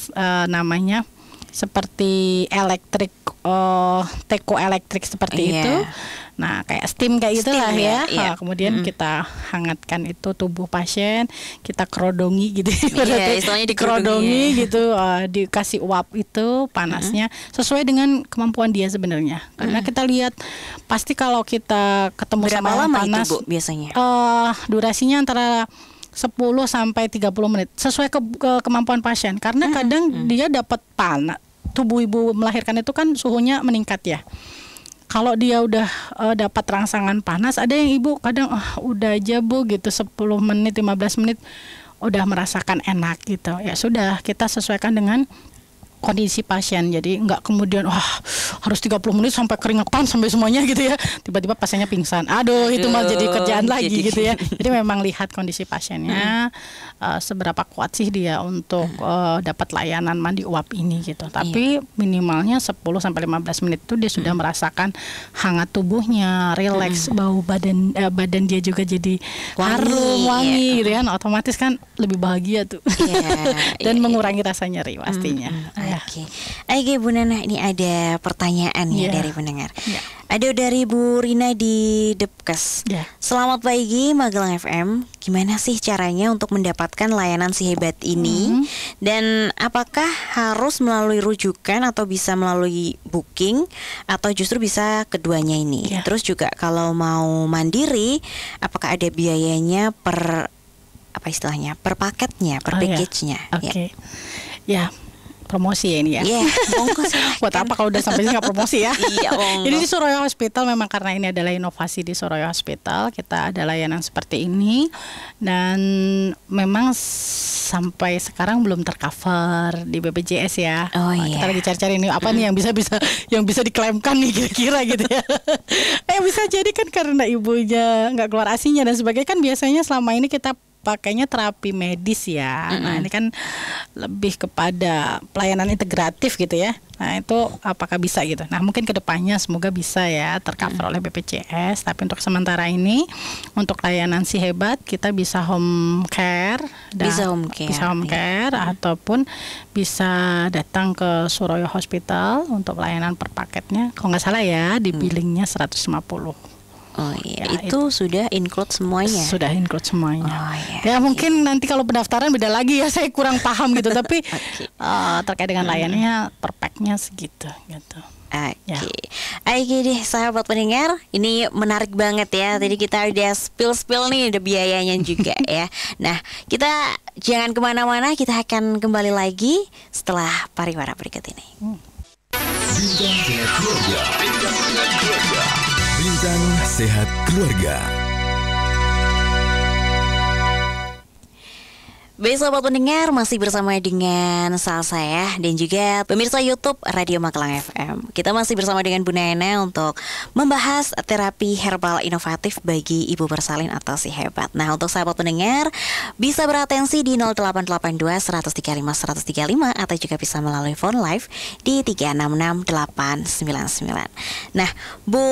namanya? Seperti elektrik, teko elektrik seperti itu. Nah kayak steam kayak gitulah ya. Nah, kemudian kita hangatkan itu tubuh pasien, kita kerodongi gitu. Istilahnya dikerodongi gitu, dikasih uap itu panasnya sesuai dengan kemampuan dia sebenarnya. Karena kita lihat pasti kalau kita ketemu berapa sama lama panas, itu Bu biasanya? Durasinya antara 10 sampai 30 menit sesuai kemampuan pasien karena kadang dia dapat panas, tubuh ibu melahirkan itu kan suhunya meningkat ya. Kalau dia udah dapat rangsangan panas, ada yang ibu kadang udah aja Bu gitu 10 menit 15 menit udah merasakan enak gitu. Ya sudah, kita sesuaikan dengan kondisi pasien. Jadi nggak kemudian harus 30 menit sampai keringetan sampai semuanya gitu ya. Tiba-tiba pasiennya pingsan. Aduh itu malah jadi kerjaan lagi gitu ya. Jadi memang lihat kondisi pasiennya seberapa kuat sih dia untuk dapat layanan mandi uap ini gitu. Tapi minimalnya 10 sampai 15 menit itu dia sudah merasakan hangat tubuhnya, rileks, bau badan dia juga jadi harum, wangi gitu kan. Otomatis kan lebih bahagia tuh. Dan mengurangi rasa nyeri pastinya. Oke, Bu Nana, ini ada pertanyaan ya dari pendengar. Ada dari Bu Rina di Depkes. Selamat pagi Magelang FM. Gimana sih caranya untuk mendapatkan layanan si hebat ini? Dan apakah harus melalui rujukan atau bisa melalui booking atau justru bisa keduanya ini? Terus juga kalau mau mandiri, apakah ada biayanya per apa istilahnya? Per paketnya, per package-nya? Ya. Promosi ya ini ya. Buat apa kalau udah sampai sini nggak promosi ya? Jadi di Surabaya Hospital memang karena ini adalah inovasi di Surabaya Hospital, kita ada layanan seperti ini dan memang sampai sekarang belum tercover di BPJS ya. Kita lagi cari-cari ini apa nih yang bisa diklaimkan nih kira-kira gitu ya. Bisa jadi kan karena ibunya nggak keluar ASI-nya dan sebagainya kan biasanya selama ini kita pakainya terapi medis ya. Nah ini kan lebih kepada pelayanan integratif gitu ya. Nah itu apakah bisa gitu? Nah mungkin kedepannya semoga bisa ya tercover oleh BPJS. Tapi untuk sementara ini untuk layanan Si Hebat kita bisa home care, Bisa home care. Ataupun bisa datang ke Suroyo Hospital untuk layanan per paketnya. Kalau nggak salah ya di billingnya 150. Oh iya, Ya, itu sudah include semuanya. Sudah include semuanya. Oh, iya, Ya mungkin nanti kalau pendaftaran beda lagi ya, saya kurang paham gitu. Tapi terkait dengan layanannya per packnya segitu gitu. Oke, Ya. Oke deh sahabat pendengar, ini menarik banget ya. Tadi kita udah spill nih, udah biayanya juga ya. Nah kita jangan kemana-mana, kita akan kembali lagi setelah pariwara berikut ini. Bincang Sehat Keluarga. Bincang Sehat Keluarga. Baik sahabat pendengar, masih bersama dengan Salsa ya, dan juga pemirsa YouTube Radio Magelang FM. Kita masih bersama dengan Bu Nena untuk membahas terapi herbal inovatif bagi ibu bersalin atau Si Hebat. Nah untuk sahabat pendengar bisa beratensi di 0882 135 135 atau juga bisa melalui phone live di 366899. Nah Bu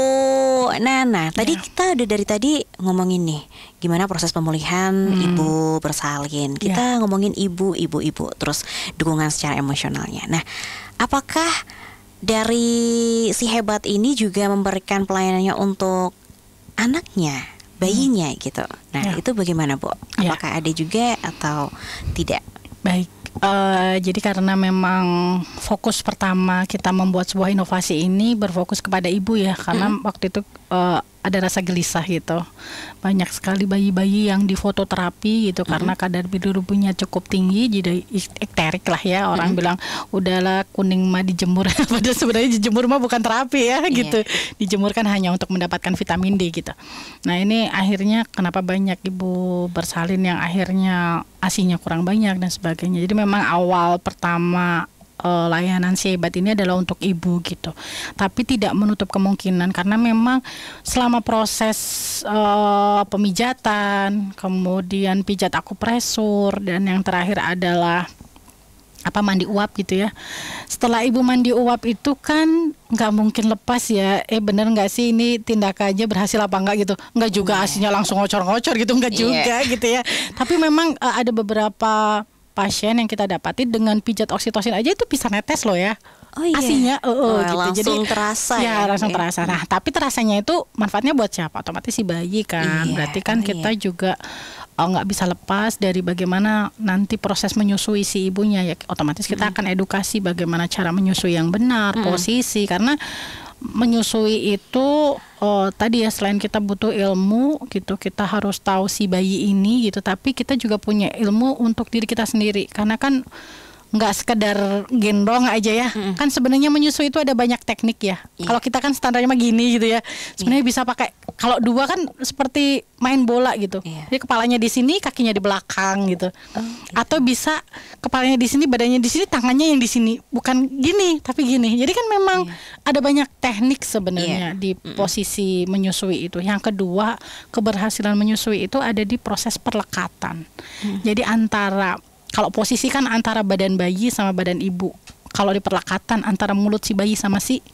Nana, tadi kita udah dari tadi ngomongin nih gimana proses pemulihan ibu bersalin. Kita ngomongin ibu, terus dukungan secara emosionalnya. Nah, apakah dari Si Hebat ini juga memberikan pelayanannya untuk anaknya, bayinya gitu? Nah, itu bagaimana, Bu? Apakah ada juga atau tidak? Baik. Jadi karena memang fokus pertama kita membuat sebuah inovasi ini berfokus kepada ibu ya, karena waktu itu ada rasa gelisah gitu. Banyak sekali bayi-bayi yang difototerapi gitu karena kadar bilirubinnya cukup tinggi, jadi ekterik lah ya. Orang bilang udahlah kuning mah dijemur, padahal sebenarnya dijemur mah bukan terapi ya gitu. Dijemur kan hanya untuk mendapatkan vitamin D gitu. Nah ini akhirnya kenapa banyak ibu bersalin yang akhirnya ASINya kurang banyak dan sebagainya. Jadi memang awal pertama layanan Si Hebat ini adalah untuk ibu gitu, tapi tidak menutup kemungkinan karena memang selama proses pemijatan, kemudian pijat akupresur, dan yang terakhir adalah mandi uap gitu ya. Setelah ibu mandi uap itu kan nggak mungkin lepas ya. Bener nggak sih ini tindakannya berhasil apa enggak gitu? Nggak juga ASINya langsung ngocor-ngocor gitu, nggak juga gitu ya. Tapi memang ada beberapa pasien yang kita dapati dengan pijat oksitosin aja itu bisa netes loh ya. ASINya gitu. Langsung Jadi terasa ya. Langsung terasa. Nah, tapi terasanya itu manfaatnya buat siapa? Otomatis si bayi kan. Berarti kan kita juga nggak bisa lepas dari bagaimana nanti proses menyusui si ibunya ya. Otomatis kita akan edukasi bagaimana cara menyusui yang benar, posisi, karena menyusui itu tadi ya, selain kita butuh ilmu gitu, kita harus tahu si bayi ini gitu, tapi kita juga punya ilmu untuk diri kita sendiri, karena kan nggak sekedar gendong aja ya. Kan sebenarnya menyusui itu ada banyak teknik ya. Kalau kita kan standarnya mah gini gitu ya. Sebenarnya bisa pakai, kalau dua kan seperti main bola gitu. Jadi kepalanya di sini, kakinya di belakang gitu. Atau bisa kepalanya di sini, badannya di sini, tangannya yang di sini. Bukan gini, tapi gini. Jadi kan memang ada banyak teknik sebenarnya di posisi menyusui itu. Yang kedua, keberhasilan menyusui itu ada di proses perlekatan. Jadi kalau posisi kan antara badan bayi sama badan ibu. Kalau di perlekatan antara mulut si bayi sama si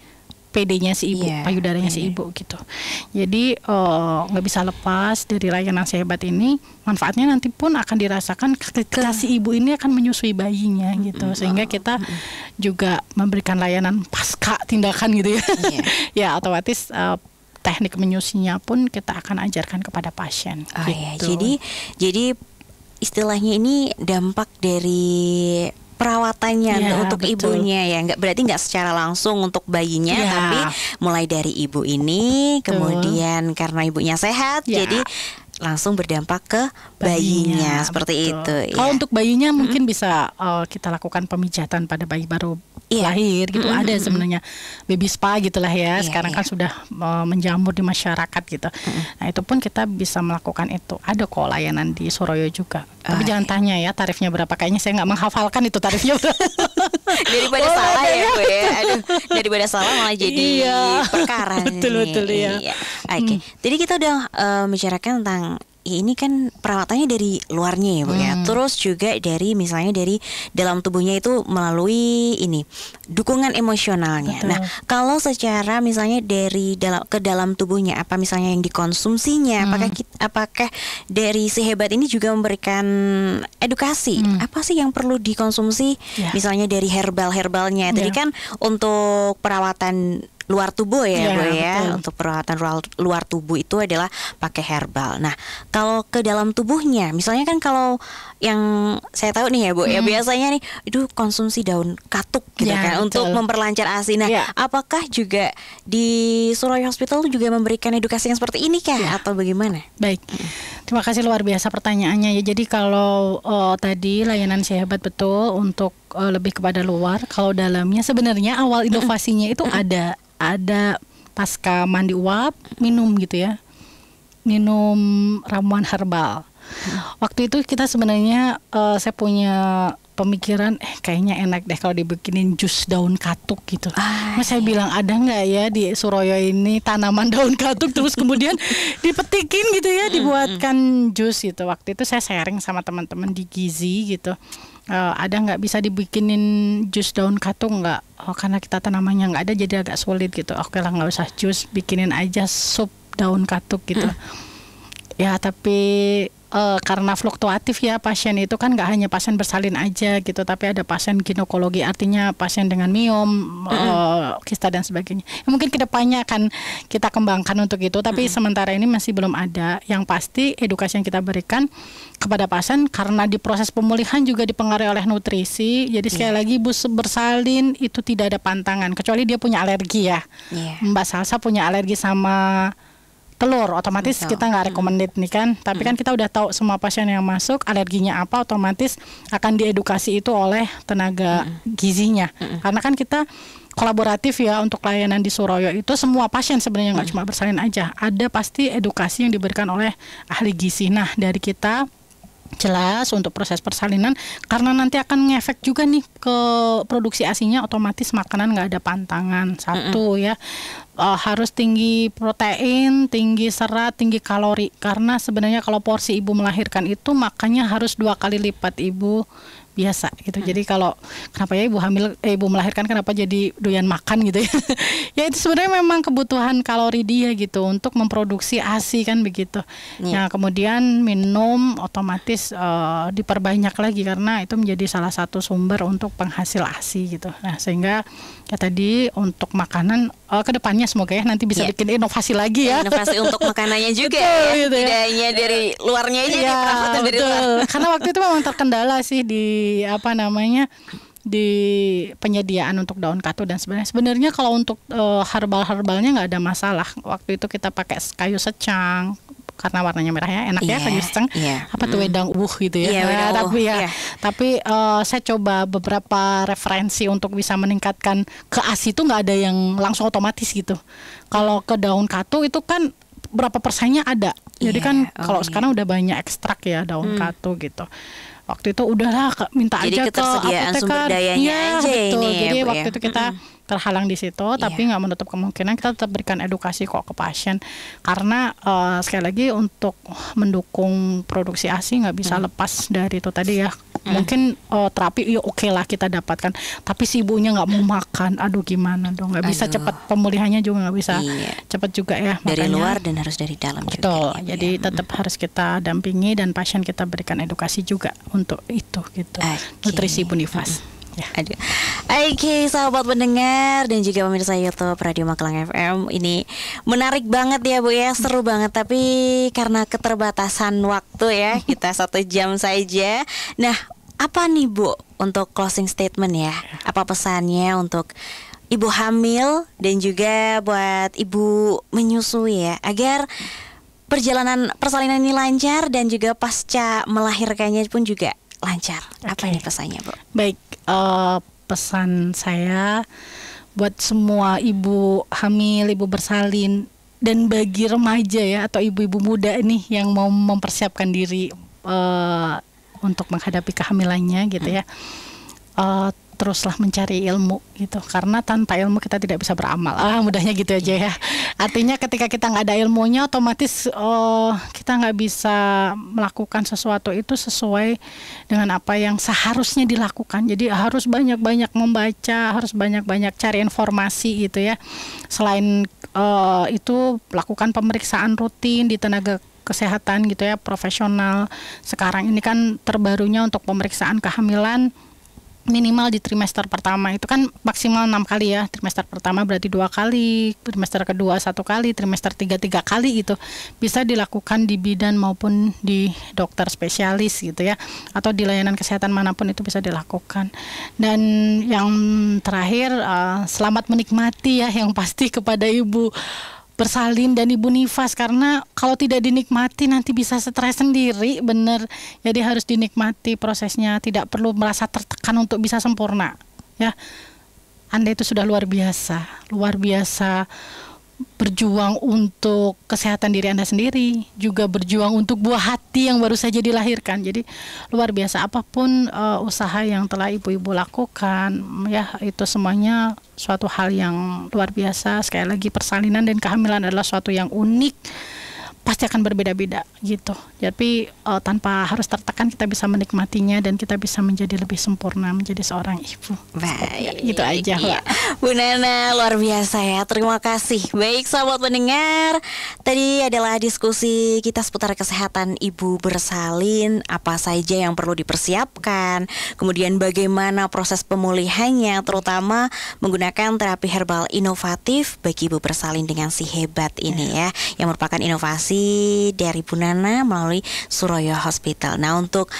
PD-nya si ibu, payudaranya si ibu gitu. Jadi nggak bisa lepas dari layanan Si Hebat ini. Manfaatnya nanti pun akan dirasakan ketika si ibu ini akan menyusui bayinya gitu. Sehingga kita juga memberikan layanan pasca tindakan gitu ya. Ya otomatis teknik menyusuinya pun kita akan ajarkan kepada pasien. Gitu. Jadi istilahnya ini dampak dari perawatannya untuk ibunya ya, berarti nggak secara langsung untuk bayinya, tapi mulai dari ibu ini, kemudian karena ibunya sehat, jadi langsung berdampak ke bayinya seperti itu. Kalau untuk bayinya mungkin bisa kita lakukan pemijatan pada bayi baru lahir gitu. Ada sebenarnya baby spa gitulah ya. Sekarang kan sudah menjamur di masyarakat gitu. Nah itu pun kita bisa melakukan itu. Ada kok layanan di Suroyo juga. Tapi jangan tanya ya tarifnya berapa. Kayaknya saya nggak menghafalkan itu tarifnya berapa. Daripada salah ya Bu ya. Daripada salah malah jadi perkara. Betul ya. Oke. Jadi kita udah membicarakan tentang ini kan perawatannya dari luarnya ya Bu ya. Terus juga dari misalnya dari dalam tubuhnya itu melalui ini dukungan emosionalnya. Betul. Nah, kalau secara misalnya dari ke dalam tubuhnya apa misalnya yang dikonsumsinya, apakah dari si hebat ini juga memberikan edukasi apa sih yang perlu dikonsumsi misalnya dari herbalnya. Tadi kan untuk perawatan luar tubuh ya Bu ya. Betul. Untuk perawatan luar tubuh itu adalah pakai herbal. Nah, kalau ke dalam tubuhnya, misalnya kan kalau yang saya tahu nih ya Bu ya, biasanya nih itu konsumsi daun katuk gitu kan betul. untuk memperlancar ASI. Nah, apakah juga di Suraya Hospital itu juga memberikan edukasi yang seperti ini kah atau bagaimana? Baik, terima kasih luar biasa pertanyaannya ya. Jadi kalau tadi layanan Sehat betul untuk lebih kepada luar, kalau dalamnya sebenarnya awal inovasinya itu ada pasca mandi uap minum gitu ya, minum ramuan herbal. Waktu itu kita sebenarnya saya punya pemikiran kayaknya enak deh kalau dibikinin jus daun katuk gitu. Mas saya bilang ada nggak ya di Suroyo ini tanaman daun katuk terus kemudian dipetikin gitu ya, dibuatkan jus gitu. Waktu itu saya sharing sama teman-teman di Gizi gitu. Ada nggak bisa dibikinin jus daun katuk nggak? Karena kita tanamannya nggak ada jadi agak sulit gitu. Oke lah nggak usah jus, bikinin aja sup daun katuk gitu. Ya tapi karena fluktuatif ya pasien itu kan nggak hanya pasien bersalin aja gitu, tapi ada pasien ginekologi artinya pasien dengan miom, kista dan sebagainya. Ya, mungkin kedepannya akan kita kembangkan untuk itu, tapi sementara ini masih belum ada. Yang pasti edukasi yang kita berikan kepada pasien karena di proses pemulihan juga dipengaruhi oleh nutrisi. Jadi sekali lagi ibu bersalin itu tidak ada pantangan kecuali dia punya alergi ya. Mbak Salsa punya alergi sama telur, otomatis kita nggak recommended nih kan. Tapi kan kita udah tahu semua pasien yang masuk alerginya apa, otomatis akan diedukasi itu oleh tenaga gizinya. Karena kan kita kolaboratif ya untuk layanan di Suroyo itu semua pasien sebenarnya nggak cuma bersalin aja. Ada pasti edukasi yang diberikan oleh ahli gizi. Nah dari kita jelas untuk proses persalinan karena nanti akan ngefek juga nih ke produksi ASINya, otomatis makanan nggak ada pantangan. Satu ya harus tinggi protein, tinggi serat, tinggi kalori, karena sebenarnya kalau porsi ibu melahirkan itu makannya harus 2 kali lipat ibu biasa gitu. Jadi kalau kenapa ya ibu melahirkan kenapa jadi doyan makan gitu ya. Ya itu sebenarnya memang kebutuhan kalori dia gitu untuk memproduksi ASI kan begitu. Nah, kemudian minum otomatis diperbanyak lagi karena itu menjadi salah satu sumber untuk penghasil ASI gitu. Nah, sehingga ya tadi untuk makanan kedepannya semoga ya nanti bisa bikin inovasi lagi ya. Inovasi untuk makanannya juga betul, ya. Gitu tidak hanya dari luarnya aja perawatan dari luar. Karena waktu itu memang terkendala sih di di penyediaan untuk daun katuk dan sebenarnya kalau untuk herbalnya nggak ada masalah. Waktu itu kita pakai kayu secang karena warnanya merah ya, enak ya kayu secang. Apa tuh wedang gitu ya. Tapi saya coba beberapa referensi untuk bisa meningkatkan ke ASI itu nggak ada yang langsung otomatis gitu. Kalau ke daun katuk itu kan berapa persennya ada. Jadi kan kalau sekarang udah banyak ekstrak ya daun katuk gitu. Waktu itu udahlah minta jadi aja ke apoteker. Sumber dayanya aja betul. ini Jadi ya, waktu itu kita terhalang di situ, tapi nggak menutup kemungkinan kita tetap berikan edukasi kok ke pasien. Karena sekali lagi untuk mendukung produksi ASI nggak bisa lepas dari itu tadi ya. Mungkin terapi ya oke lah kita dapatkan, tapi si ibunya nggak mau makan, aduh gimana dong, nggak bisa cepat pemulihannya juga nggak bisa cepat juga ya. Dari makanya, luar dan harus dari dalam betul, juga. Jadi tetap harus kita dampingi dan pasien kita berikan edukasi juga untuk itu gitu. Nutrisi ibu nifas. Ya. Oke, sahabat pendengar dan juga pemirsa YouTube Radio Magelang FM, ini menarik banget ya Bu ya, seru banget. Tapi karena keterbatasan waktu ya, kita 1 jam saja. Nah, apa nih Bu untuk closing statement ya? Apa pesannya untuk ibu hamil dan juga buat ibu menyusui ya, agar perjalanan persalinan ini lancar dan juga pasca melahirkannya pun juga lancar. Apa nih pesannya Bu? Baik, pesan saya buat semua ibu hamil, ibu bersalin, dan bagi remaja ya atau ibu-ibu muda nih yang mau mempersiapkan diri untuk menghadapi kehamilannya gitu ya. teruslah mencari ilmu gitu, karena tanpa ilmu kita tidak bisa beramal. Mudahnya gitu aja ya. Artinya ketika kita nggak ada ilmunya, otomatis kita nggak bisa melakukan sesuatu itu sesuai dengan apa yang seharusnya dilakukan. Jadi harus banyak-banyak membaca, harus banyak-banyak cari informasi gitu ya. Selain itu lakukan pemeriksaan rutin di tenaga kesehatan gitu ya, profesional. Sekarang ini kan terbarunya untuk pemeriksaan kehamilan minimal di trimester pertama itu kan maksimal 6 kali ya. Trimester pertama berarti 2 kali, trimester kedua 1 kali, trimester 3 kali gitu. Bisa dilakukan di bidan maupun di dokter spesialis gitu ya, atau di layanan kesehatan manapun itu bisa dilakukan. Dan yang terakhir, selamat menikmati ya, yang pasti kepada Ibu bersalin dan Ibu Nifas, karena kalau tidak dinikmati nanti bisa stres sendiri, bener. Jadi harus dinikmati prosesnya, tidak perlu merasa tertekan untuk bisa sempurna ya. Anda itu sudah luar biasa berjuang untuk kesehatan diri Anda sendiri, juga berjuang untuk buah hati yang baru saja dilahirkan. Jadi luar biasa, apapun usaha yang telah ibu-ibu lakukan ya, itu semuanya suatu hal yang luar biasa. Sekali lagi, persalinan dan kehamilan adalah suatu yang unik, pasti akan berbeda-beda gitu. Tapi tanpa harus tertekan, kita bisa menikmatinya dan kita bisa menjadi lebih sempurna menjadi seorang ibu. Baik, gitu aja, Mbak. Bu Nana, luar biasa ya. Terima kasih. Baik, sahabat pendengar, tadi adalah diskusi kita seputar kesehatan ibu bersalin, apa saja yang perlu dipersiapkan, kemudian bagaimana proses pemulihannya, terutama menggunakan terapi herbal inovatif bagi ibu bersalin dengan si hebat ini ya, yang merupakan inovasi dari Bu Nana melalui Suroyo Hospital. Nah, untuk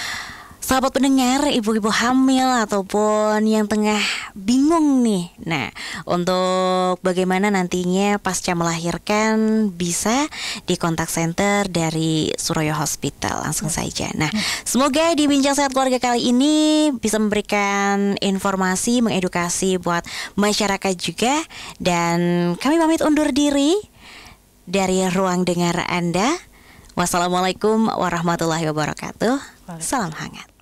sahabat pendengar, ibu-ibu hamil ataupun yang tengah bingung nih, nah, untuk bagaimana nantinya pasca melahirkan, bisa di kontak center dari Suroyo Hospital langsung saja. Nah, semoga di Bincang Sehat Keluarga kali ini bisa memberikan informasi, mengedukasi buat masyarakat juga. Dan kami pamit undur diri dari ruang dengar Anda. Wassalamualaikum warahmatullahi wabarakatuh. Salam hangat.